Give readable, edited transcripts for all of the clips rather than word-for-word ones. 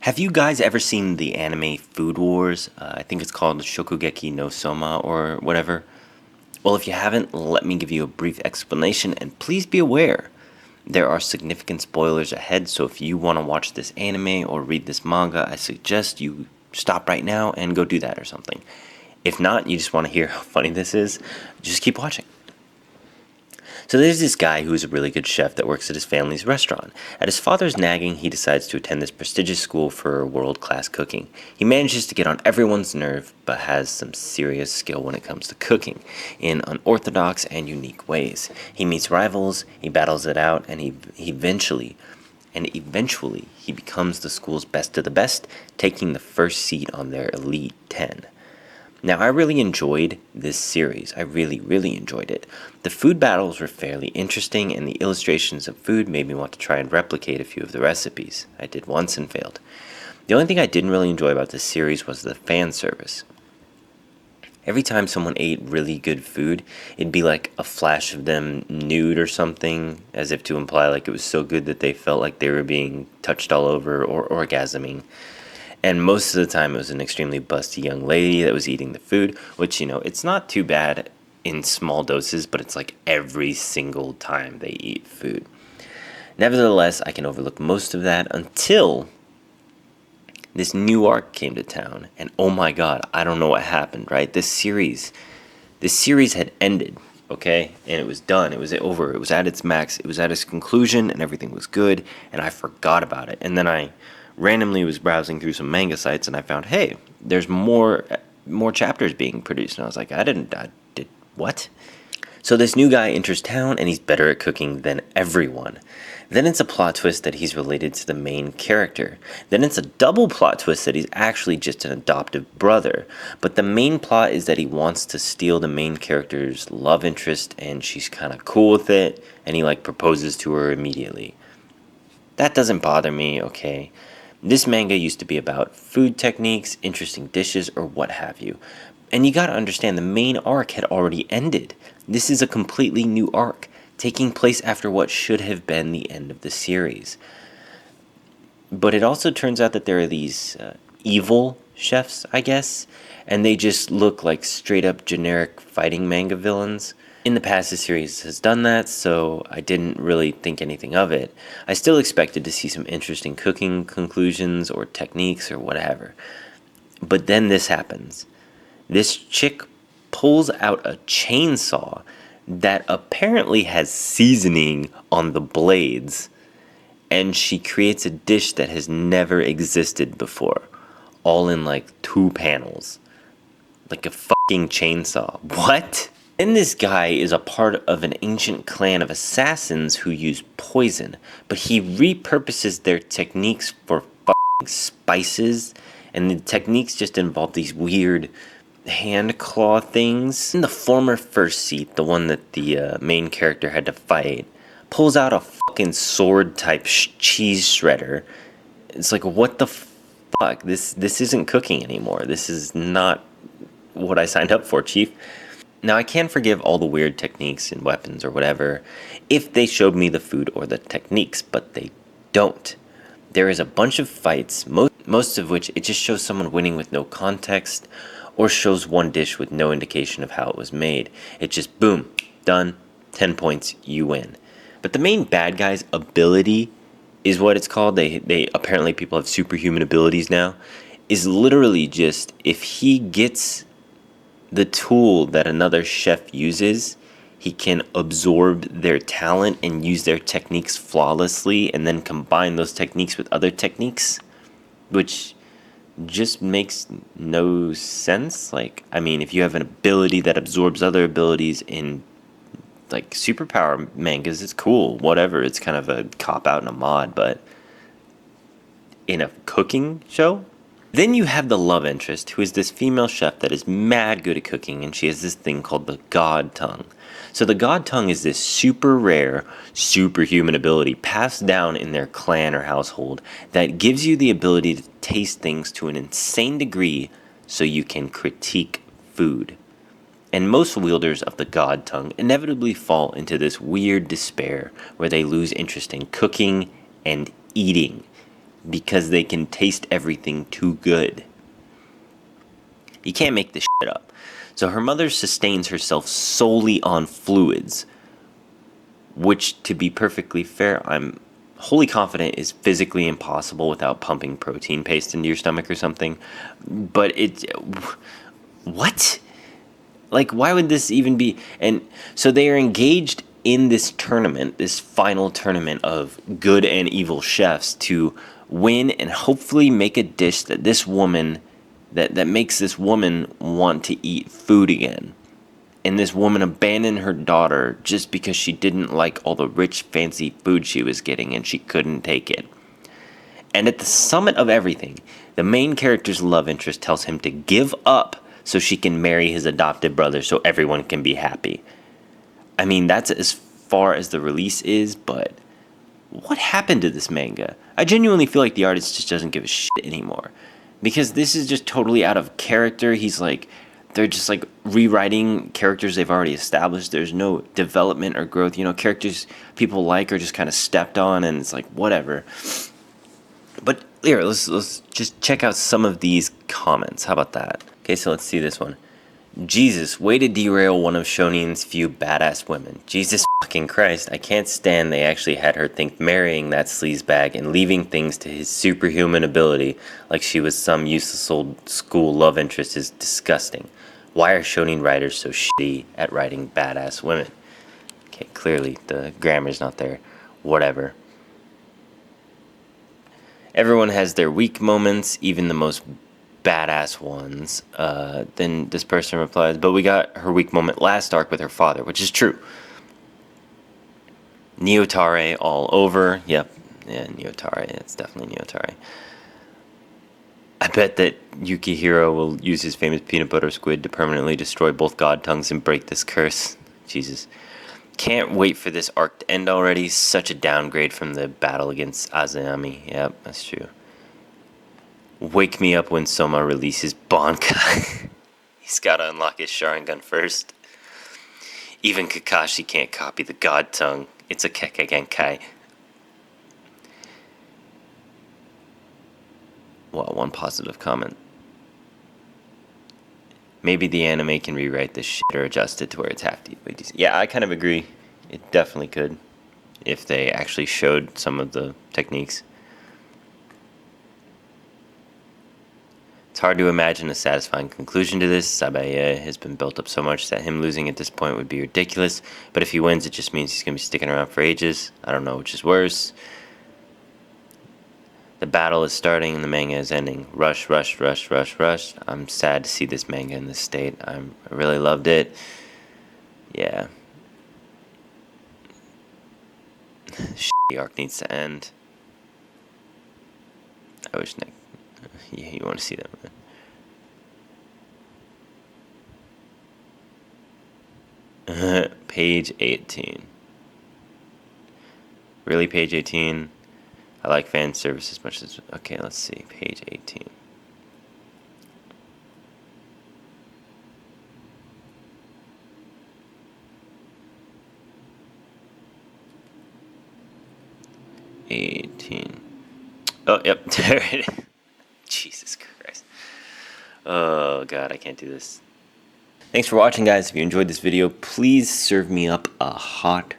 Have you guys ever seen the anime Food Wars? I think it's called Shokugeki no Soma or whatever. Well, if you haven't, let me give you a brief explanation, and please be aware there are significant spoilers ahead, so if you want to watch this anime or read this manga, I suggest you stop right now and go do that or something. If not, you just want to hear how funny this is, just keep watching. So there's this guy who's a really good chef that works at his family's restaurant. At his father's nagging, he decides to attend this prestigious school for world-class cooking. He manages to get on everyone's nerve, but has some serious skill when it comes to cooking, in unorthodox and unique ways. He meets rivals, he battles it out, and eventually he becomes the school's best of the best, taking the first seat on their Elite 10. Now, I really enjoyed this series. I really enjoyed it. The food battles were fairly interesting, and the illustrations of food made me want to try and replicate a few of the recipes. I did once and failed. The only thing I didn't really enjoy about this series was the fan service. Every time someone ate really good food, it'd be like a flash of them nude or something, as if to imply like it was so good that they felt like they were being touched all over or orgasming. And most of the time, it was an extremely busty young lady that was eating the food, which, it's not too bad in small doses, but it's like every single time they eat food. Nevertheless, I can overlook most of that until this new arc came to town. And oh my god, I don't know what happened, right? This series had ended, okay? And it was done. It was over. It was at its max. It was at its conclusion, and everything was good, and I forgot about it. And then I randomly was browsing through some manga sites, and I found, hey, there's more chapters being produced. And I was like, I did what? So this new guy enters town, and he's better at cooking than everyone. Then it's a plot twist that he's related to the main character. Then it's a double plot twist that he's actually just an adoptive brother. But the main plot is that he wants to steal the main character's love interest, and she's kind of cool with it, and he proposes to her immediately. That doesn't bother me, okay? This manga used to be about food techniques, interesting dishes, or what have you. And you gotta understand, the main arc had already ended. This is a completely new arc, taking place after what should have been the end of the series. But it also turns out that there are these evil chefs, I guess, and they just look like straight up generic fighting manga villains. In the past, the series has done that, so I didn't really think anything of it. I still expected to see some interesting cooking conclusions or techniques or whatever. But then this happens. This chick pulls out a chainsaw that apparently has seasoning on the blades, and she creates a dish that has never existed before, all in 2 panels. Like a fucking chainsaw. What? Then this guy is a part of an ancient clan of assassins who use poison, but he repurposes their techniques for fucking spices, and the techniques just involve these weird hand claw things. In the former first seat, the one that the main character had to fight, pulls out a fucking sword type cheese shredder. It's like, what the fuck? This isn't cooking anymore. This is not what I signed up for, Chief. Now, I can forgive all the weird techniques and weapons or whatever if they showed me the food or the techniques, but they don't. There is a bunch of fights, most of which it just shows someone winning with no context, or shows one dish with no indication of how it was made. It's just boom, done, 10 points, you win. But the main bad guy's ability is what it's called. They apparently people have superhuman abilities now. Is literally just if he gets the tool that another chef uses, he can absorb their talent and use their techniques flawlessly, and then combine those techniques with other techniques, which just makes no sense. If you have an ability that absorbs other abilities in superpower mangas, it's cool, whatever. It's kind of a cop-out and a mod, but in a cooking show? Then you have the love interest, who is this female chef that is mad good at cooking, and she has this thing called the God Tongue. So the God Tongue is this super rare, superhuman ability passed down in their clan or household that gives you the ability to taste things to an insane degree so you can critique food. And most wielders of the God Tongue inevitably fall into this weird despair where they lose interest in cooking and eating. because they can taste everything too good. You can't make this shit up. So her mother sustains herself solely on fluids, which, to be perfectly fair, I'm wholly confident is physically impossible without pumping protein paste into your stomach or something. But what? Like, why would this even be? And so they are engaged in this tournament, this final tournament of good and evil chefs to win and hopefully make a dish that this woman, that makes this woman want to eat food again. And this woman abandoned her daughter just because she didn't like all the rich, fancy food she was getting and she couldn't take it. And at the summit of everything, the main character's love interest tells him to give up so she can marry his adopted brother so everyone can be happy. I mean, that's as far as the release is, but what happened to this manga? I genuinely feel like the artist just doesn't give a shit anymore. Because this is just totally out of character. They're just like rewriting characters they've already established. There's no development or growth. You know, characters people like are just kind of stepped on, and it's like, whatever. But here, let's just check out some of these comments. How about that? Okay, so let's see this one. Jesus, way to derail one of Shonin's few badass women. Jesus fucking Christ, I can't stand they actually had her think marrying that sleazebag and leaving things to his superhuman ability like she was some useless old school love interest is disgusting. Why are Shonin writers so shitty at writing badass women? Okay, clearly the grammar's not there. Whatever. Everyone has their weak moments, even the most badass ones. Then this person replies, but we got her weak moment last arc with her father, which is true. Neotare all over. Yep. Yeah, Neotare. It's definitely Neotare. I bet that Yukihiro will use his famous peanut butter squid to permanently destroy both god tongues and break this curse. Jesus. Can't wait for this arc to end already. Such a downgrade from the battle against Azami. Yep, that's true. Wake me up when Soma releases Bankai. He's gotta unlock his Sharingan first. Even Kakashi can't copy the god tongue. It's a Kekkei. Well, one positive comment. Maybe the anime can rewrite this shit or adjust it to where it's half decent. Yeah, I kind of agree. It definitely could. If they actually showed some of the techniques. It's hard to imagine a satisfying conclusion to this. Sabaye has been built up so much that him losing at this point would be ridiculous. But if he wins, it just means he's going to be sticking around for ages. I don't know which is worse. The battle is starting and the manga is ending. Rush, rush, rush, rush, rush. I'm sad to see this manga in this state. I really loved it. Yeah. Shitty arc needs to end. I wish Nick... Yeah, you want to see that, man. Page 18. Really, page 18? I like fan service as much as... Okay, let's see. Page 18. Oh, yep. There it is. Jesus Christ. Oh, God, I can't do this. Thanks for watching, guys. If you enjoyed this video, please serve me up a hot,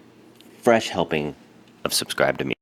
fresh helping of subscribe to me.